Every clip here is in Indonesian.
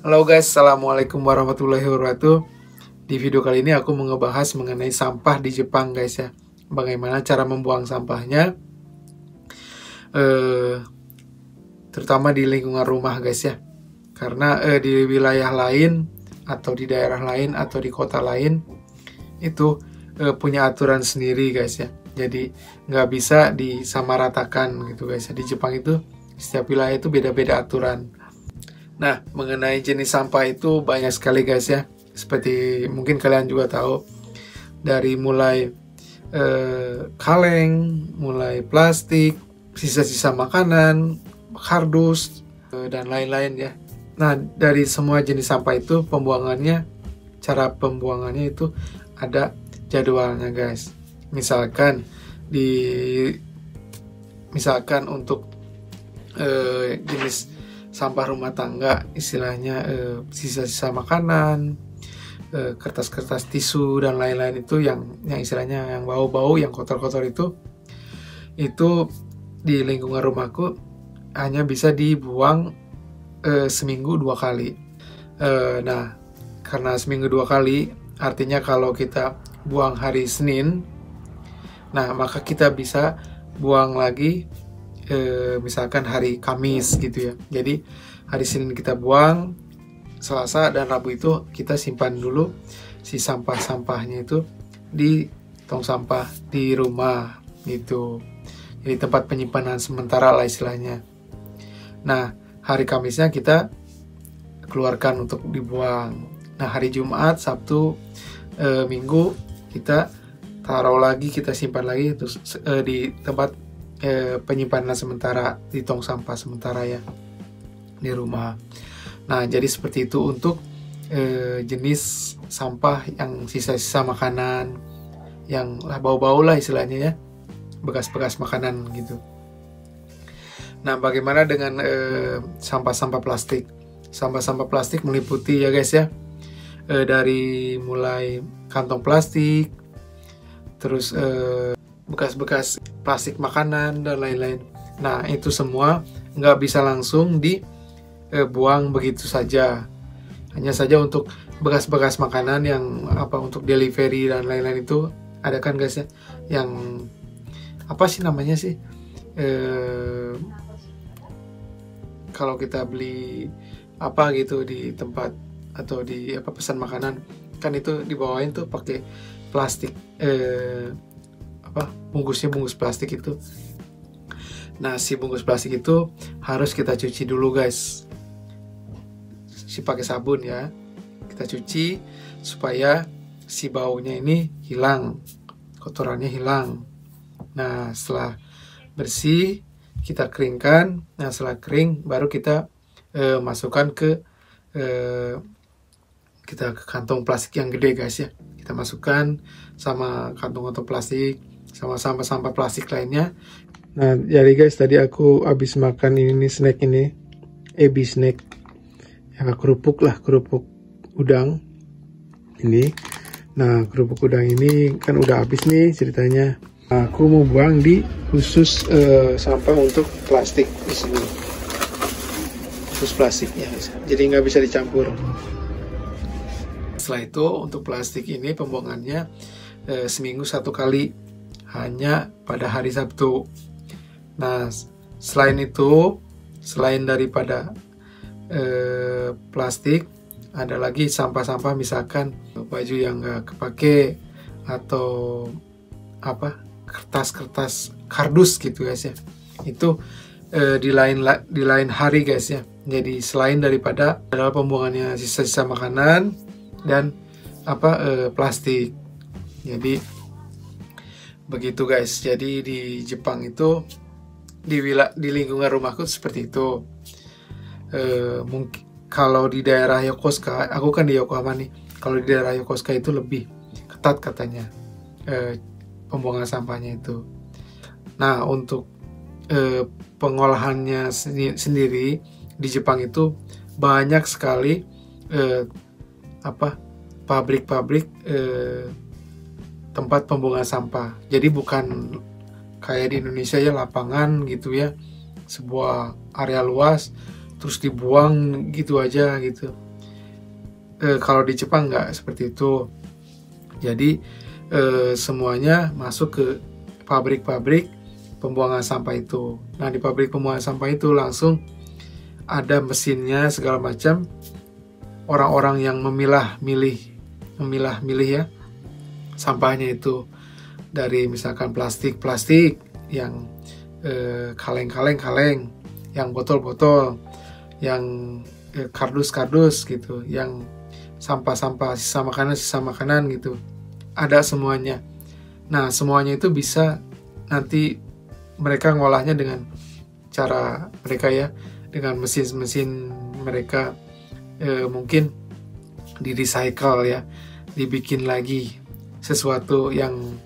Halo guys, assalamualaikum warahmatullahi wabarakatuh. Di video kali ini aku mau ngebahas mengenai sampah di Jepang guys ya. Bagaimana cara membuang sampahnya, terutama di lingkungan rumah guys ya. Karena di wilayah lain atau di daerah lain atau di kota lain itu punya aturan sendiri guys ya. Jadi nggak bisa disamaratakan gitu guys ya. Di Jepang itu setiap wilayah itu beda-beda aturan. Nah, mengenai jenis sampah itu banyak sekali guys ya. Seperti mungkin kalian juga tahu, dari mulai kaleng, mulai plastik, sisa-sisa makanan, kardus, dan lain-lain ya. Nah, dari semua jenis sampah itu cara pembuangannya itu ada jadwalnya guys. Misalkan untuk jenis sampah rumah tangga, istilahnya sisa-sisa makanan, kertas-kertas tisu dan lain-lain itu yang istilahnya yang bau-bau, yang kotor-kotor itu di lingkungan rumahku hanya bisa dibuang seminggu 2 kali. Nah, karena seminggu 2 kali, artinya kalau kita buang hari Senin, nah maka kita bisa buang lagi misalkan hari Kamis gitu ya. Jadi hari Senin kita buang, Selasa dan Rabu itu kita simpan dulu si sampah-sampahnya itu di tong sampah di rumah gitu. Jadi tempat penyimpanan sementara lah istilahnya. Nah, hari Kamisnya kita keluarkan untuk dibuang. Nah, hari Jumat, Sabtu, Minggu kita taruh lagi, kita simpan lagi terus di tempat penyimpanan sementara di tong sampah sementara ya di rumah. Nah, jadi seperti itu untuk jenis sampah yang sisa-sisa makanan, yang bau-bau lah istilahnya ya, bekas-bekas makanan gitu. Nah, bagaimana dengan sampah-sampah plastik? Sampah-sampah plastik meliputi ya guys ya, dari mulai kantong plastik, terus bekas-bekas plastik makanan dan lain-lain. Nah, itu semua nggak bisa langsung dibuang begitu saja. Hanya saja untuk bekas-bekas makanan yang untuk delivery dan lain-lain itu ada kan guys ya, yang apa sih namanya sih, kalau kita beli gitu di tempat atau di pesan makanan kan itu dibawain tuh pakai plastik, bungkus plastik itu. Nah, si bungkus plastik itu harus kita cuci dulu guys, pakai sabun ya. Kita cuci supaya si baunya ini hilang, kotorannya hilang. Nah, setelah bersih kita keringkan. Nah, setelah kering baru kita masukkan ke kantong plastik yang gede guys ya. Kita masukkan sama kantong-kantong plastik sama sampah-sampah plastik lainnya. Nah, jadi guys, tadi aku habis makan ini snack ini, Ebi snack, yang kerupuk udang ini. Nah, kerupuk udang ini kan udah habis nih ceritanya. Nah, aku mau buang di khusus sampah untuk plastik di sini, khusus plastiknya, jadi nggak bisa dicampur. Setelah itu untuk plastik ini pembuangannya seminggu 1 kali, hanya pada hari Sabtu. Nah, selain itu, selain daripada plastik, ada lagi sampah-sampah, misalkan baju yang nggak kepake atau kertas-kertas kardus gitu guys ya. Itu di lain hari guys ya. Jadi selain daripada adalah pembuangannya sisa-sisa makanan dan plastik. Jadi begitu guys. Jadi di Jepang itu di lingkungan rumahku seperti itu. Mungkin kalau di daerah Yokosuka, aku kan di Yokohama nih. Kalau di daerah Yokosuka itu lebih ketat katanya pembuangan sampahnya itu. Nah, untuk pengolahannya sendiri di Jepang itu banyak sekali pabrik-pabrik tempat pembuangan sampah. Jadi bukan kayak di Indonesia ya, lapangan gitu ya, sebuah area luas terus dibuang gitu aja gitu. Kalau di Jepang nggak seperti itu. Jadi semuanya masuk ke pabrik-pabrik pembuangan sampah itu. Nah, di pabrik pembuangan sampah itu langsung ada mesinnya segala macam. Orang-orang yang memilah-milih ya sampahnya itu, dari misalkan plastik yang kaleng, yang botol-botol, yang kardus gitu, yang sampah-sampah sisa makanan gitu, ada semuanya. Nah, semuanya itu bisa nanti mereka ngolahnya dengan cara mereka ya, dengan mesin-mesin mereka, mungkin di recycle ya, dibikin lagi sesuatu yang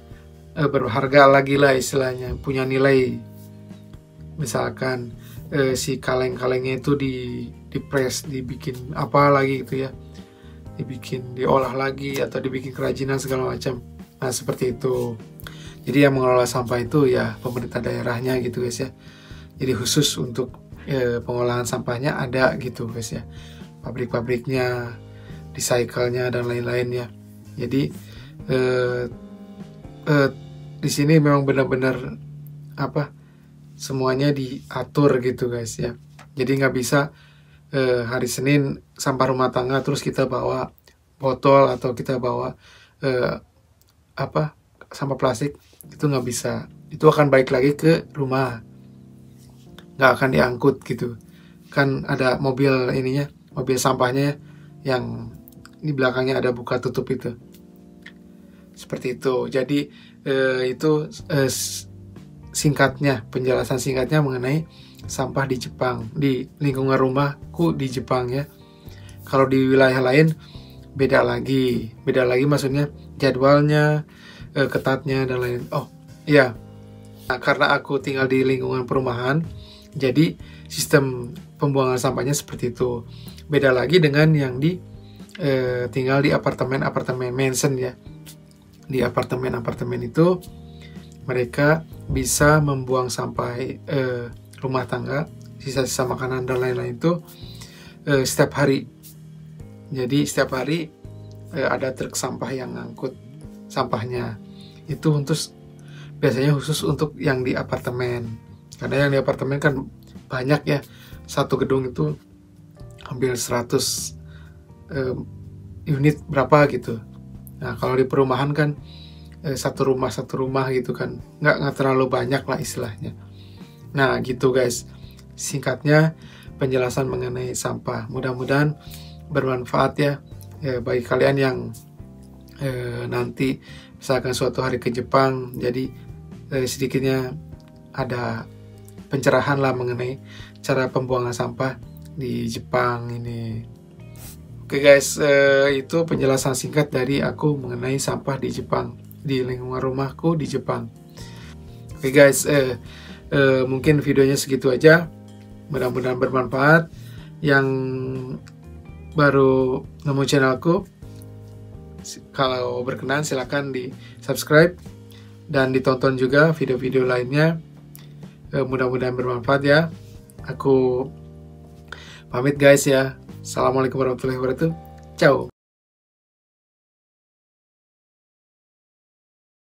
berharga lagi lah istilahnya, punya nilai. Misalkan si kaleng-kalengnya itu di-press, dibikin apa lagi gitu ya, diolah lagi atau dibikin kerajinan segala macam. Nah, seperti itu. Jadi yang mengelola sampah itu ya pemerintah daerahnya gitu guys ya. Jadi khusus untuk pengolahan sampahnya ada gitu guys ya, pabrik-pabriknya, recycle-nya dan lain-lainnya. Jadi di sini memang benar-benar semuanya diatur gitu guys ya. Jadi nggak bisa hari Senin sampah rumah tangga terus kita bawa botol atau kita bawa sampah plastik, itu nggak bisa. Itu akan balik lagi ke rumah, nggak akan diangkut gitu kan. Ada mobil mobil sampahnya yang di belakangnya ada buka tutup itu, seperti itu. Jadi itu penjelasan singkatnya mengenai sampah di Jepang, di lingkungan rumahku di Jepang ya. Kalau di wilayah lain beda lagi maksudnya jadwalnya, ketatnya dan lain. Oh iya, nah, karena aku tinggal di lingkungan perumahan, jadi sistem pembuangan sampahnya seperti itu. Beda lagi dengan yang tinggal di apartemen mansion ya. Di apartemen itu mereka bisa membuang sampah rumah tangga, sisa-sisa makanan dan lain-lain itu setiap hari. Jadi setiap hari ada truk sampah yang ngangkut sampahnya. Itu biasanya khusus untuk yang di apartemen. Karena yang di apartemen kan banyak ya, satu gedung itu hampir 100 unit berapa gitu. Nah, kalau di perumahan kan satu rumah gitu kan, nggak terlalu banyak lah istilahnya. Nah gitu guys, singkatnya penjelasan mengenai sampah. Mudah-mudahan bermanfaat ya, bagi kalian yang nanti misalkan suatu hari ke Jepang, jadi sedikitnya ada pencerahan lah mengenai cara pembuangan sampah di Jepang ini. Oke guys, itu penjelasan singkat dari aku mengenai sampah di Jepang, di lingkungan rumahku di Jepang. Oke guys, mungkin videonya segitu aja. Mudah-mudahan bermanfaat. Yang baru nemu channelku, kalau berkenan silahkan di subscribe dan ditonton juga video-video lainnya. Mudah-mudahan bermanfaat ya. Aku pamit guys ya. Assalamualaikum warahmatullahi wabarakatuh. Ciao.